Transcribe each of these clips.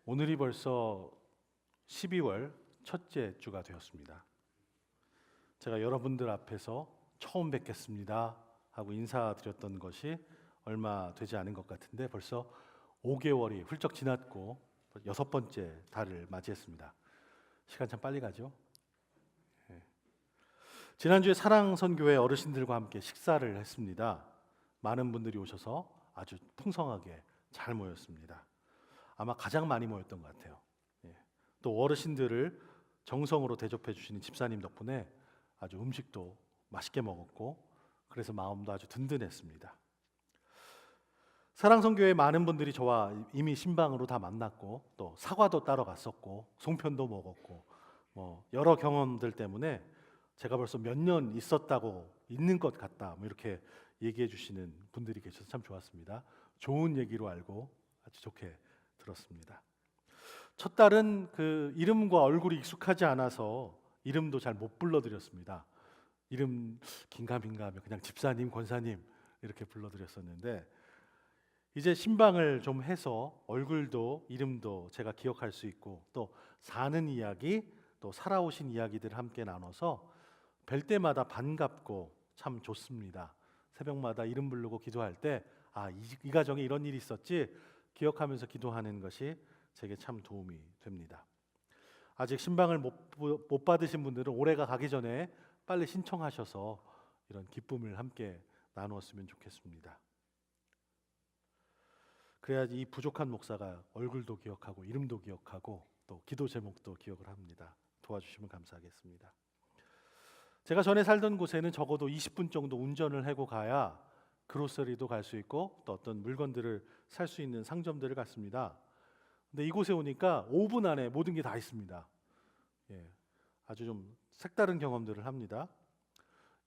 오늘이 벌써 12월 첫째 주가 되었습니다. 제가 여러분들 앞에서 처음 뵙겠습니다 하고 인사드렸던 것이 얼마 되지 않은 것 같은데 벌써 5개월이 훌쩍 지났고 여섯 번째 달을 맞이했습니다. 시간 참 빨리 가죠. 지난주에 사랑선교회 어르신들과 함께 식사를 했습니다. 많은 분들이 오셔서 아주 풍성하게 잘 모였습니다. 아마 가장 많이 모였던 것 같아요. 또 어르신들을 정성으로 대접해 주시는 집사님 덕분에 아주 음식도 맛있게 먹었고 그래서 마음도 아주 든든했습니다. 사랑선교회 많은 분들이 저와 이미 신방으로 다 만났고 또 사과도 따러 갔었고 송편도 먹었고 여러 경험들 때문에 제가 벌써 몇 년 있었다고 있는 것 같다 이렇게 얘기해 주시는 분들이 계셔서 참 좋았습니다. 좋은 얘기로 알고 아주 좋게 들었습니다. 첫 달은 그 이름과 얼굴이 익숙하지 않아서 이름도 잘 못 불러드렸습니다. 이름 긴가민가 하면 그냥 집사님, 권사님 이렇게 불러드렸었는데 이제 신방을 좀 해서 얼굴도 이름도 제가 기억할 수 있고 또 사는 이야기 또 살아오신 이야기들을 함께 나눠서 뵐 때마다 반갑고 참 좋습니다. 새벽마다 이름 부르고 기도할 때 이 가정에 이런 일이 있었지 기억하면서 기도하는 것이 제게 참 도움이 됩니다. 아직 신방을 못 받으신 분들은 올해가 가기 전에 빨리 신청하셔서 이런 기쁨을 함께 나누었으면 좋겠습니다. 그래야지 이 부족한 목사가 얼굴도 기억하고 이름도 기억하고 또 기도 제목도 기억을 합니다. 도와주시면 감사하겠습니다. 제가 전에 살던 곳에는 적어도 20분 정도 운전을 하고 가야 그로서리도 갈 수 있고 또 어떤 물건들을 살 수 있는 상점들을 갔습니다. 근데 이곳에 오니까 5분 안에 모든 게 다 있습니다. 아주 좀 색다른 경험들을 합니다.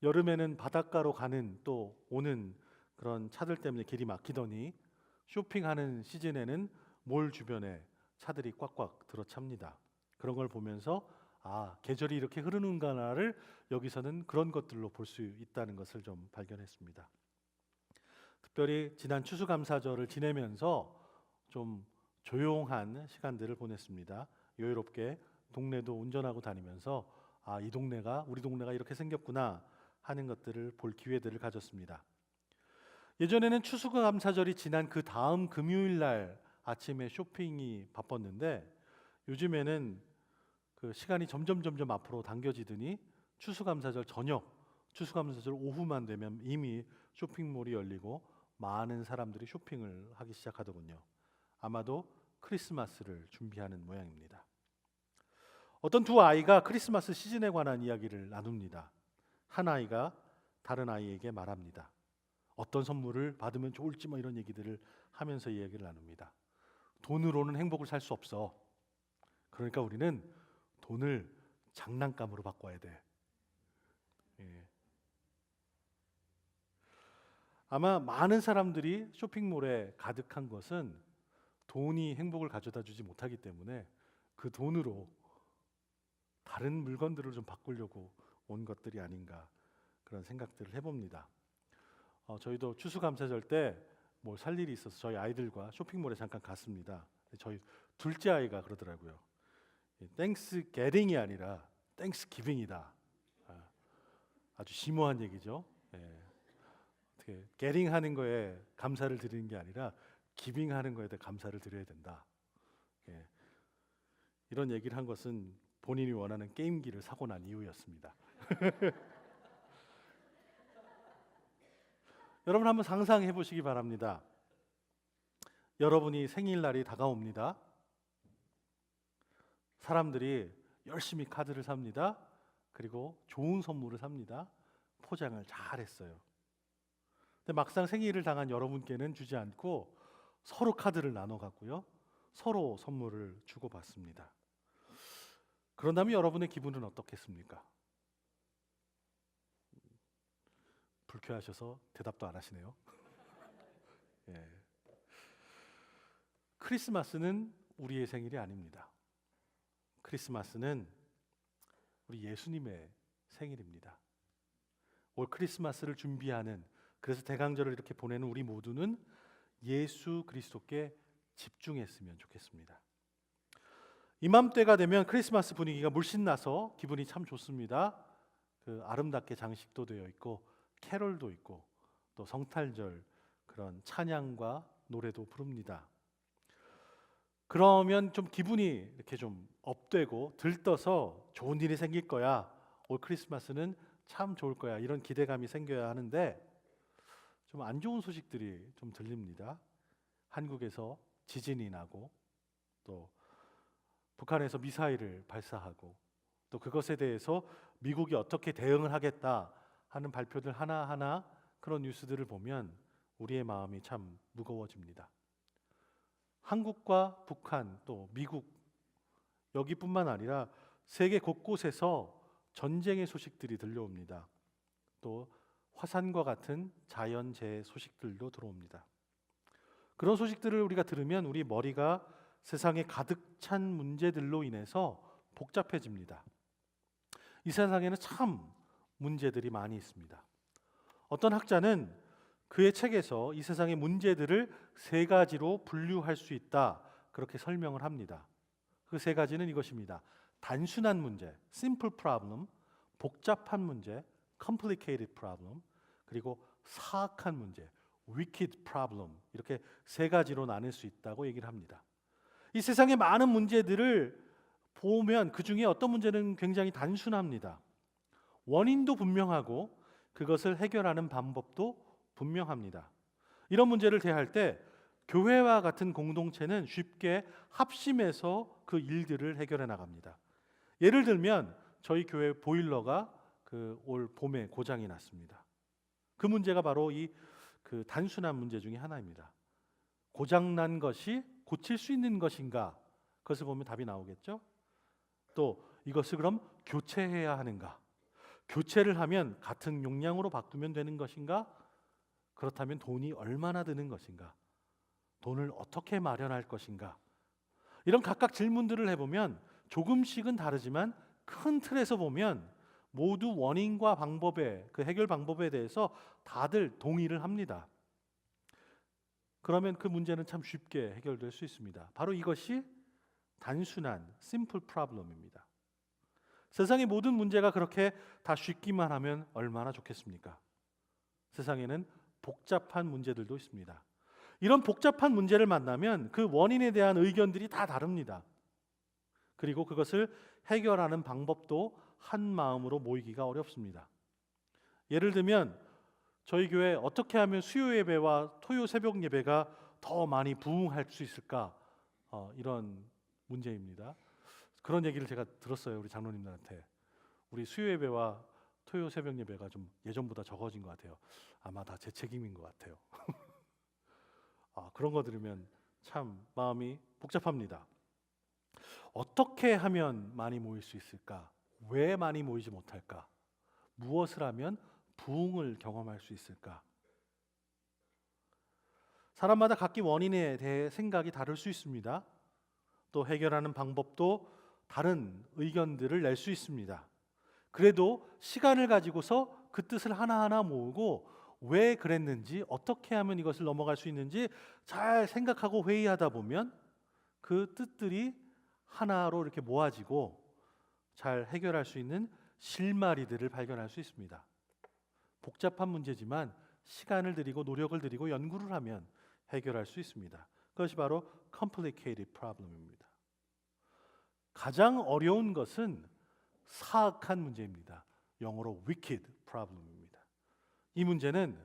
여름에는 바닷가로 가는 또 오는 그런 차들 때문에 길이 막히더니 쇼핑하는 시즌에는 몰 주변에 차들이 꽉꽉 들어찹니다. 그런 걸 보면서 계절이 이렇게 흐르는구나를 여기서는 그런 것들로 볼 수 있다는 것을 좀 발견했습니다. 특별히 지난 추수감사절을 지내면서 좀 조용한 시간들을 보냈습니다. 여유롭게 동네도 운전하고 다니면서 이 동네가 우리 동네가 이렇게 생겼구나 하는 것들을 볼 기회들을 가졌습니다. 예전에는 추수감사절이 지난 그 다음 금요일 날 아침에 쇼핑이 바빴는데 요즘에는 그 시간이 점점 앞으로 당겨지더니 추수감사절 저녁, 추수감사절 오후만 되면 이미 쇼핑몰이 열리고 많은 사람들이 쇼핑을 하기 시작하더군요. 아마도 크리스마스를 준비하는 모양입니다. 어떤 두 아이가 크리스마스 시즌에 관한 이야기를 나눕니다. 한 아이가 다른 아이에게 말합니다. 어떤 선물을 받으면 좋을지 이런 얘기들을 하면서 이야기를 나눕니다. 돈으로는 행복을 살 수 없어. 그러니까 우리는 돈을 장난감으로 바꿔야 돼. 아마 많은 사람들이 쇼핑몰에 가득한 것은 돈이 행복을 가져다 주지 못하기 때문에 그 돈으로 다른 물건들을 좀 바꾸려고 온 것들이 아닌가 그런 생각들을 해봅니다. 저희도 추수감사절 때 뭘 살 일이 있어서 저희 아이들과 쇼핑몰에 잠깐 갔습니다. 저희 둘째 아이가 그러더라고요. 땡스 게링이 아니라 땡스 기빙이다. 아주 심오한 얘기죠. 어떻게 게링 하는 거에 감사를 드리는 게 아니라 기빙 하는 거에 대해 감사를 드려야 된다. 이런 얘기를 한 것은 본인이 원하는 게임기를 사고 난 이후였습니다. 여러분 한번 상상해 보시기 바랍니다. 여러분이 생일날이 다가옵니다. 사람들이 열심히 카드를 삽니다. 그리고 좋은 선물을 삽니다. 포장을 잘 했어요. 근데 막상 생일을 당한 여러분께는 주지 않고 서로 카드를 나눠 갖고요. 서로 선물을 주고 받습니다. 그런다면 여러분의 기분은 어떻겠습니까? 불쾌하셔서 대답도 안 하시네요. 크리스마스는 우리의 생일이 아닙니다. 크리스마스는 우리 예수님의 생일입니다. 올 크리스마스를 준비하는 그래서 대강절을 이렇게 보내는 우리 모두는 예수 그리스도께 집중했으면 좋겠습니다. 이맘때가 되면 크리스마스 분위기가 물씬 나서 기분이 참 좋습니다. 그 아름답게 장식도 되어 있고 캐롤도 있고 또 성탄절 그런 찬양과 노래도 부릅니다. 그러면 좀 기분이 이렇게 좀 업되고 들떠서 좋은 일이 생길 거야. 올 크리스마스는 참 좋을 거야. 이런 기대감이 생겨야 하는데 좀 안 좋은 소식들이 좀 들립니다. 한국에서 지진이 나고 또 북한에서 미사일을 발사하고 또 그것에 대해서 미국이 어떻게 대응을 하겠다 하는 발표들 하나하나 그런 뉴스들을 보면 우리의 마음이 참 무거워집니다. 한국과 북한 또 미국 여기뿐만 아니라 세계 곳곳에서 전쟁의 소식들이 들려옵니다. 또 화산과 같은 자연재해 소식들도 들어옵니다. 그런 소식들을 우리가 들으면 우리 머리가 세상에 가득 찬 문제들로 인해서 복잡해집니다. 이 세상에는 참 문제들이 많이 있습니다. 어떤 학자는 그의 책에서 이 세상의 문제들을 세 가지로 분류할 수 있다 그렇게 설명을 합니다. 그 세 가지는 이것입니다. 단순한 문제, simple problem, 복잡한 문제, complicated problem, 그리고 사악한 문제, wicked problem 이렇게 세 가지로 나눌 수 있다고 얘기를 합니다. 이 세상의 많은 문제들을 보면 그 중에 어떤 문제는 굉장히 단순합니다. 원인도 분명하고 그것을 해결하는 방법도 분명합니다. 이런 문제를 대할 때 교회와 같은 공동체는 쉽게 합심해서 그 일들을 해결해 나갑니다. 예를 들면 저희 교회 보일러가 올 봄에 고장이 났습니다. 그 문제가 바로 이 단순한 문제 중에 하나입니다. 고장난 것이 고칠 수 있는 것인가? 그것을 보면 답이 나오겠죠. 또 이것을 그럼 교체해야 하는가? 교체를 하면 같은 용량으로 바꾸면 되는 것인가? 그렇다면 돈이 얼마나 드는 것인가? 돈을 어떻게 마련할 것인가? 이런 각각 질문들을 해보면 조금씩은 다르지만 큰 틀에서 보면 모두 원인과 방법의 그 해결 방법에 대해서 다들 동의를 합니다. 그러면 그 문제는 참 쉽게 해결될 수 있습니다. 바로 이것이 단순한 simple problem입니다. 세상의 모든 문제가 그렇게 다 쉽기만 하면 얼마나 좋겠습니까? 세상에는 복잡한 문제들도 있습니다. 이런 복잡한 문제를 만나면 그 원인에 대한 의견들이 다 다릅니다. 그리고 그것을 해결하는 방법도 한 마음으로 모이기가 어렵습니다. 예를 들면 저희 교회 어떻게 하면 수요 예배와 토요 새벽 예배가 더 많이 부흥할 수 있을까? 이런 문제입니다. 그런 얘기를 제가 들었어요. 우리 장로님들한테. 우리 수요 예배와 토요 새벽 예배가 좀 예전보다 적어진 것 같아요. 아마 다 제 책임인 것 같아요. 그런 거 들으면 참 마음이 복잡합니다. 어떻게 하면 많이 모일 수 있을까? 왜 많이 모이지 못할까? 무엇을 하면 부흥을 경험할 수 있을까? 사람마다 각기 원인에 대해 생각이 다를 수 있습니다. 또 해결하는 방법도 다른 의견들을 낼 수 있습니다. 그래도 시간을 가지고서 그 뜻을 하나하나 모으고 왜 그랬는지 어떻게 하면 이것을 넘어갈 수 있는지 잘 생각하고 회의하다 보면 그 뜻들이 하나로 이렇게 모아지고 잘 해결할 수 있는 실마리들을 발견할 수 있습니다. 복잡한 문제지만 시간을 들이고 노력을 들이고 연구를 하면 해결할 수 있습니다. 그것이 바로 complicated problem입니다. 가장 어려운 것은 사악한 문제입니다. 영어로 wicked problem입니다. 이 문제는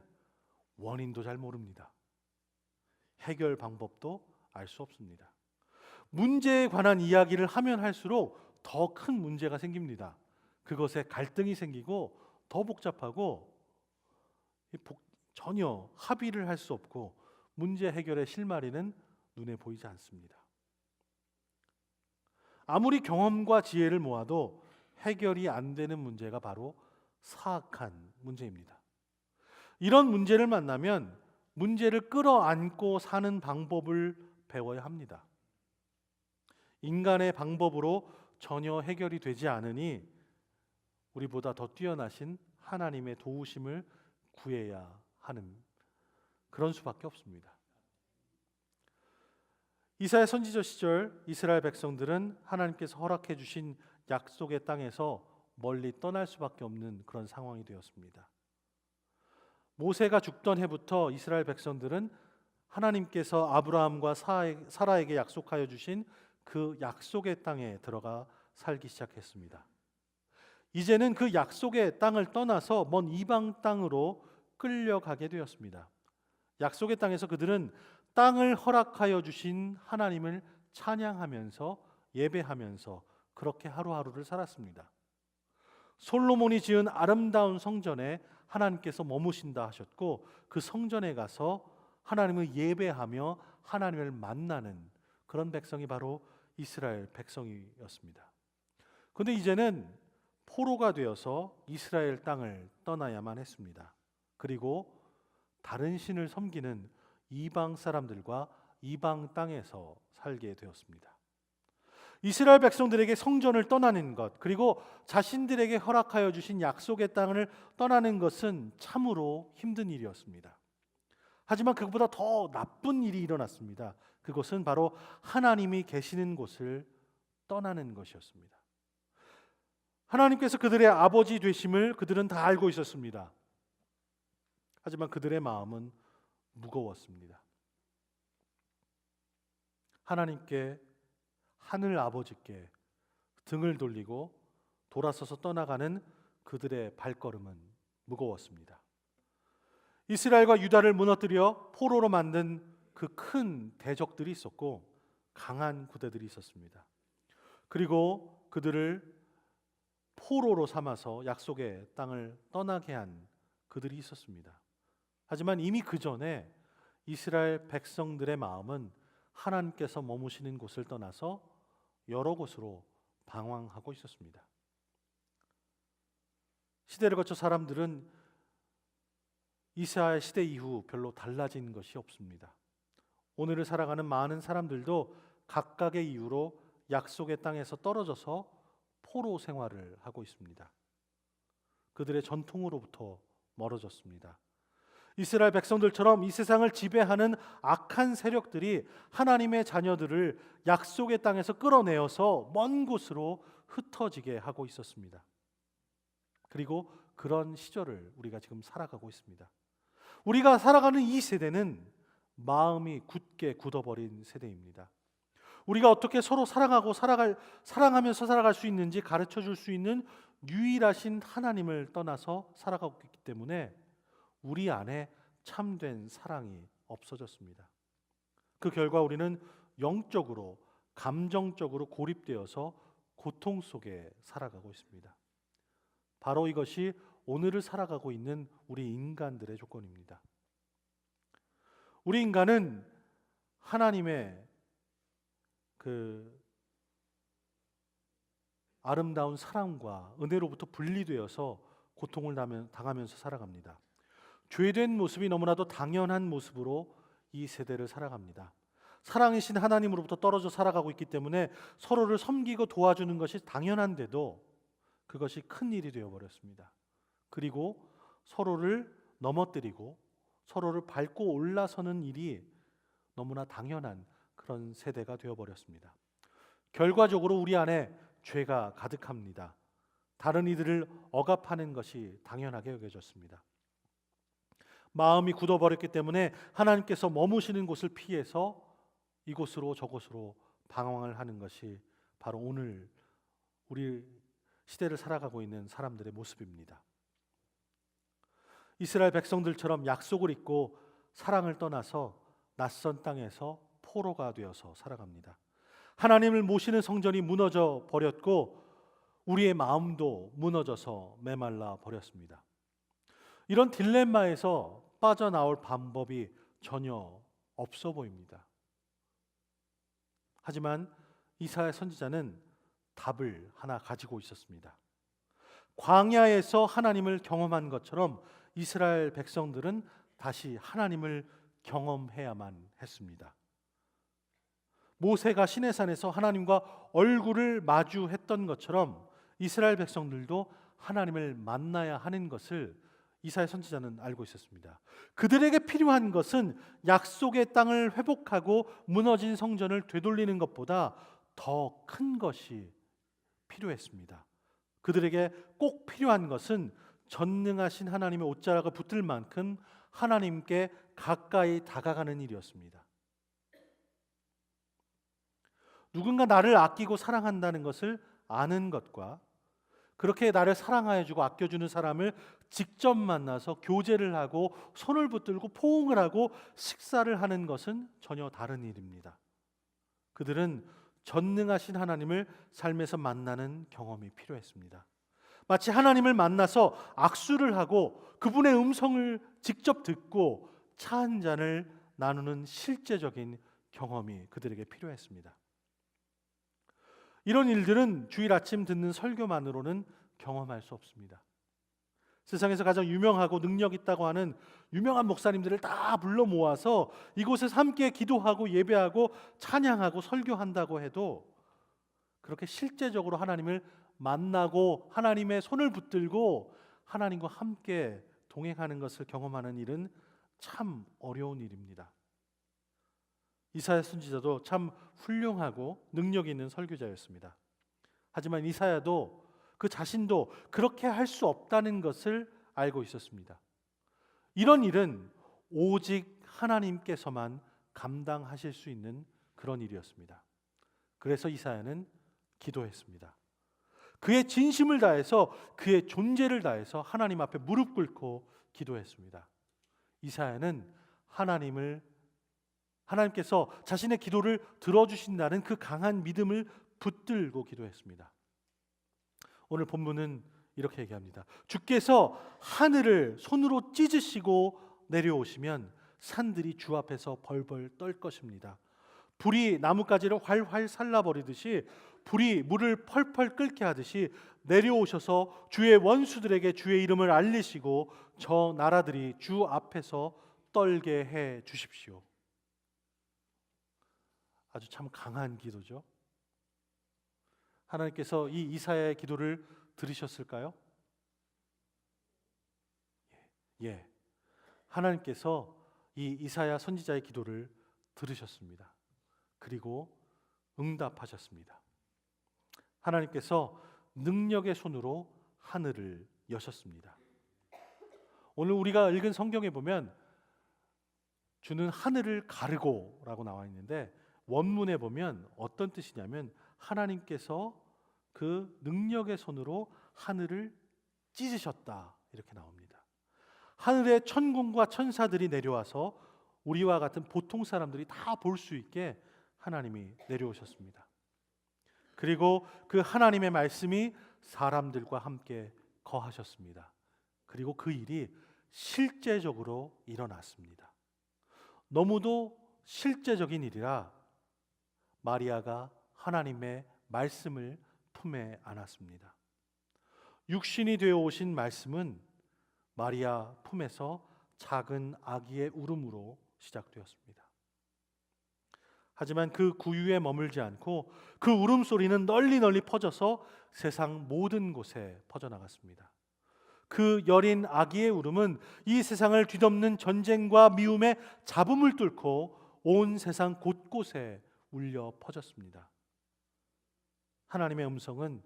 원인도 잘 모릅니다. 해결 방법도 알 수 없습니다. 문제에 관한 이야기를 하면 할수록 더 큰 문제가 생깁니다. 그것에 갈등이 생기고 더 복잡하고 전혀 합의를 할 수 없고 문제 해결의 실마리는 눈에 보이지 않습니다. 아무리 경험과 지혜를 모아도 해결이 안 되는 문제가 바로 사악한 문제입니다. 이런 문제를 만나면 문제를 끌어안고 사는 방법을 배워야 합니다. 인간의 방법으로 전혀 해결이 되지 않으니 우리보다 더 뛰어나신 하나님의 도우심을 구해야 하는 그런 수밖에 없습니다. 이사야 선지자 시절 이스라엘 백성들은 하나님께서 허락해 주신 약속의 땅에서 멀리 떠날 수밖에 없는 그런 상황이 되었습니다. 모세가 죽던 해부터 이스라엘 백성들은 하나님께서 아브라함과 사라에게 약속하여 주신 그 약속의 땅에 들어가 살기 시작했습니다. 이제는 그 약속의 땅을 떠나서 먼 이방 땅으로 끌려가게 되었습니다. 약속의 땅에서 그들은 땅을 허락하여 주신 하나님을 찬양하면서 예배하면서 그렇게 하루하루를 살았습니다. 솔로몬이 지은 아름다운 성전에 하나님께서 머무신다 하셨고, 그 성전에 가서 하나님을 예배하며 하나님을 만나는 그런 백성이 바로 이스라엘 백성이었습니다. 그런데 이제는 포로가 되어서 이스라엘 땅을 떠나야만 했습니다. 그리고 다른 신을 섬기는 이방 사람들과 이방 땅에서 살게 되었습니다. 이스라엘 백성들에게 성전을 떠나는 것, 그리고 자신들에게 허락하여 주신 약속의 땅을 떠나는 것은 참으로 힘든 일이었습니다. 하지만 그것보다 더 나쁜 일이 일어났습니다. 그것은 바로 하나님이 계시는 곳을 떠나는 것이었습니다. 하나님께서 그들의 아버지 되심을 그들은 다 알고 있었습니다. 하지만 그들의 마음은 무거웠습니다. 하나님께, 하늘 아버지께 등을 돌리고 돌아서서 떠나가는 그들의 발걸음은 무거웠습니다. 이스라엘과 유다를 무너뜨려 포로로 만든 그 큰 대적들이 있었고 강한 부대들이 있었습니다. 그리고 그들을 포로로 삼아서 약속의 땅을 떠나게 한 그들이 있었습니다. 하지만 이미 그 전에 이스라엘 백성들의 마음은 하나님께서 머무시는 곳을 떠나서 여러 곳으로 방황하고 있었습니다. 시대를 거쳐 사람들은 이스라엘 시대 이후 별로 달라진 것이 없습니다. 오늘을 살아가는 많은 사람들도 각각의 이유로 약속의 땅에서 떨어져서 포로 생활을 하고 있습니다. 그들의 전통으로부터 멀어졌습니다. 이스라엘 백성들처럼 이 세상을 지배하는 악한 세력들이 하나님의 자녀들을 약속의 땅에서 끌어내어서 먼 곳으로 흩어지게 하고 있었습니다. 그리고 그런 시절을 우리가 지금 살아가고 있습니다. 우리가 살아가는 이 세대는 마음이 굳게 굳어버린 세대입니다. 우리가 어떻게 서로 사랑하면서 살아갈 수 있는지 가르쳐 줄 수 있는 유일하신 하나님을 떠나서 살아가고 있기 때문에 우리 안에 참된 사랑이 없어졌습니다. 그 결과 우리는 영적으로, 감정적으로 고립되어서 고통 속에 살아가고 있습니다. 바로 이것이 오늘을 살아가고 있는 우리 인간들의 조건입니다. 우리 인간은 하나님의 그 아름다운 사랑과 은혜로부터 분리되어서 고통을 당하면서 살아갑니다. 죄된 모습이 너무나도 당연한 모습으로 이 세대를 살아갑니다. 사랑이신 하나님으로부터 떨어져 살아가고 있기 때문에 서로를 섬기고 도와주는 것이 당연한데도 그것이 큰 일이 되어버렸습니다. 그리고 서로를 넘어뜨리고 서로를 밟고 올라서는 일이 너무나 당연한 그런 세대가 되어버렸습니다. 결과적으로 우리 안에 죄가 가득합니다. 다른 이들을 억압하는 것이 당연하게 여겨졌습니다. 마음이 굳어버렸기 때문에 하나님께서 머무시는 곳을 피해서 이곳으로 저곳으로 방황을 하는 것이 바로 오늘 우리 시대를 살아가고 있는 사람들의 모습입니다. 이스라엘 백성들처럼 약속을 잊고 사랑을 떠나서 낯선 땅에서 포로가 되어서 살아갑니다. 하나님을 모시는 성전이 무너져 버렸고 우리의 마음도 무너져서 메말라 버렸습니다. 이런 딜레마에서 빠져나올 방법이 전혀 없어 보입니다. 하지만 이사야 선지자는 답을 하나 가지고 있었습니다. 광야에서 하나님을 경험한 것처럼 이스라엘 백성들은 다시 하나님을 경험해야만 했습니다. 모세가 시내산에서 하나님과 얼굴을 마주했던 것처럼 이스라엘 백성들도 하나님을 만나야 하는 것을 이사야 선지자는 알고 있었습니다. 그들에게 필요한 것은 약속의 땅을 회복하고 무너진 성전을 되돌리는 것보다 더 큰 것이 필요했습니다. 그들에게 꼭 필요한 것은 전능하신 하나님의 옷자락을 붙들 만큼 하나님께 가까이 다가가는 일이었습니다. 누군가 나를 아끼고 사랑한다는 것을 아는 것과 그렇게 나를 사랑하여 주고 아껴주는 사람을 직접 만나서 교제를 하고 손을 붙들고 포옹을 하고 식사를 하는 것은 전혀 다른 일입니다. 그들은 전능하신 하나님을 삶에서 만나는 경험이 필요했습니다. 마치 하나님을 만나서 악수를 하고 그분의 음성을 직접 듣고 차 한 잔을 나누는 실제적인 경험이 그들에게 필요했습니다. 이런 일들은 주일 아침 듣는 설교만으로는 경험할 수 없습니다. 세상에서 가장 유명하고 능력 있다고 하는 유명한 목사님들을 다 불러 모아서 이곳에서 함께 기도하고 예배하고 찬양하고 설교한다고 해도 그렇게 실제적으로 하나님을 만나고 하나님의 손을 붙들고 하나님과 함께 동행하는 것을 경험하는 일은 참 어려운 일입니다. 이사야 선지자도 참 훌륭하고 능력 있는 설교자였습니다. 하지만 이사야도 그 자신도 그렇게 할 수 없다는 것을 알고 있었습니다. 이런 일은 오직 하나님께서만 감당하실 수 있는 그런 일이었습니다. 그래서 이사야는 기도했습니다. 그의 진심을 다해서 그의 존재를 다해서 하나님 앞에 무릎 꿇고 기도했습니다. 이사야는 하나님께서 자신의 기도를 들어주신다는 그 강한 믿음을 붙들고 기도했습니다. 오늘 본문은 이렇게 얘기합니다. 주께서 하늘을 손으로 찢으시고 내려오시면 산들이 주 앞에서 벌벌 떨 것입니다. 불이 나뭇가지를 활활 살라버리듯이 불이 물을 펄펄 끓게 하듯이 내려오셔서 주의 원수들에게 주의 이름을 알리시고 저 나라들이 주 앞에서 떨게 해 주십시오. 아주 참 강한 기도죠. 하나님께서 이 이사야의 기도를 들으셨을까요? 예. 하나님께서 이 이사야 선지자의 기도를 들으셨습니다. 그리고 응답하셨습니다. 하나님께서 능력의 손으로 하늘을 여셨습니다. 오늘 우리가 읽은 성경에 보면 주는 하늘을 가르고라고 나와 있는데 원문에 보면 어떤 뜻이냐면 하나님께서 그 능력의 손으로 하늘을 찢으셨다 이렇게 나옵니다. 하늘에 천군과 천사들이 내려와서 우리와 같은 보통 사람들이 다 볼 수 있게 하나님이 내려오셨습니다. 그리고 그 하나님의 말씀이 사람들과 함께 거하셨습니다. 그리고 그 일이 실제적으로 일어났습니다. 너무도 실제적인 일이라 마리아가 하나님의 말씀을 품에 안았습니다. 육신이 되어 오신 말씀은 마리아 품에서 작은 아기의 울음으로 시작되었습니다. 하지만 그 구유에 머물지 않고 그 울음소리는 널리 퍼져서 세상 모든 곳에 퍼져나갔습니다. 그 여린 아기의 울음은 이 세상을 뒤덮는 전쟁과 미움의 잡음을 뚫고 온 세상 곳곳에 울려 퍼졌습니다. 하나님의 음성은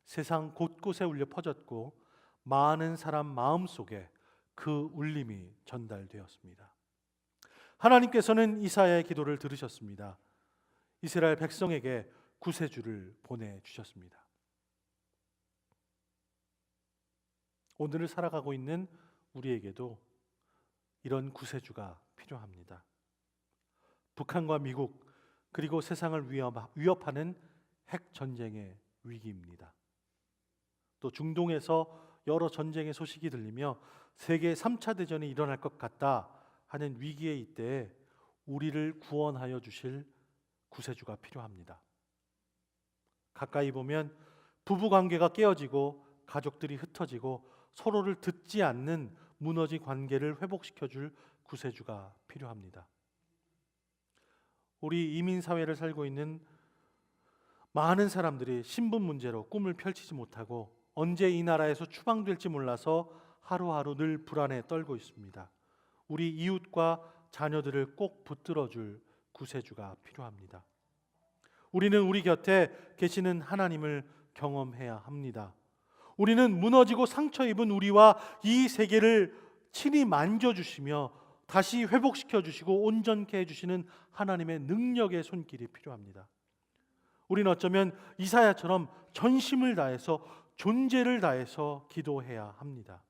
세상 곳곳에 울려 퍼졌고 많은 사람 마음속에 그 울림이 전달되었습니다. 하나님께서는 이사야의 기도를 들으셨습니다. 이스라엘 백성에게 구세주를 보내주셨습니다. 오늘을 살아가고 있는 우리에게도 이런 구세주가 필요합니다. 북한과 미국 그리고 세상을 위협하는 핵 전쟁의 위기입니다. 또 중동에서 여러 전쟁의 소식이 들리며 세계 3차 대전이 일어날 것 같다 하는 위기의 이때에 우리를 구원하여 주실 구세주가 필요합니다. 가까이 보면 부부 관계가 깨어지고 가족들이 흩어지고 서로를 듣지 않는 무너진 관계를 회복시켜 줄 구세주가 필요합니다. 우리 이민 사회를 살고 있는 많은 사람들이 신분 문제로 꿈을 펼치지 못하고 언제 이 나라에서 추방될지 몰라서 하루하루 늘 불안에 떨고 있습니다. 우리 이웃과 자녀들을 꼭 붙들어줄 구세주가 필요합니다. 우리는 우리 곁에 계시는 하나님을 경험해야 합니다. 우리는 무너지고 상처 입은 우리와 이 세계를 친히 만져주시며 다시 회복시켜 주시고 온전케 해주시는 하나님의 능력의 손길이 필요합니다. 우리는 어쩌면 이사야처럼 전심을 다해서 존재를 다해서 기도해야 합니다.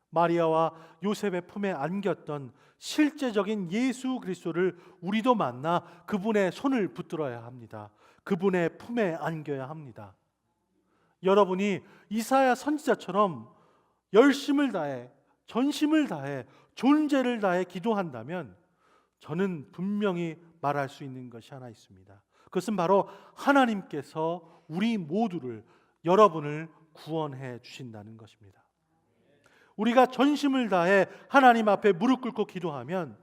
마리아와 요셉의 품에 안겼던 실제적인 예수 그리스도를 우리도 만나 그분의 손을 붙들어야 합니다. 그분의 품에 안겨야 합니다. 여러분이 이사야 선지자처럼 열심을 다해, 전심을 다해, 존재를 다해 기도한다면 저는 분명히 말할 수 있는 것이 하나 있습니다. 그것은 바로 하나님께서 우리 모두를, 여러분을 구원해 주신다는 것입니다. 우리가 전심을 다해 하나님 앞에 무릎 꿇고 기도하면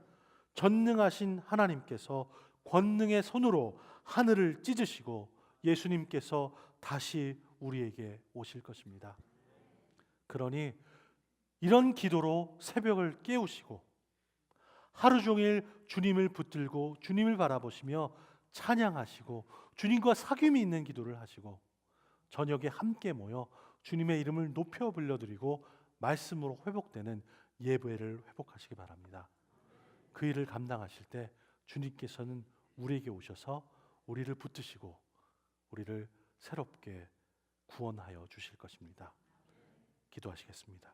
전능하신 하나님께서 권능의 손으로 하늘을 찢으시고 예수님께서 다시 우리에게 오실 것입니다. 그러니 이런 기도로 새벽을 깨우시고 하루 종일 주님을 붙들고 주님을 바라보시며 찬양하시고 주님과 사귐이 있는 기도를 하시고 저녁에 함께 모여 주님의 이름을 높여 불러드리고 말씀으로 회복되는 예배를 회복하시기 바랍니다. 그 일을 감당하실 때 주님께서는 우리에게 오셔서 우리를 붙드시고 우리를 새롭게 구원하여 주실 것입니다. 기도하시겠습니다.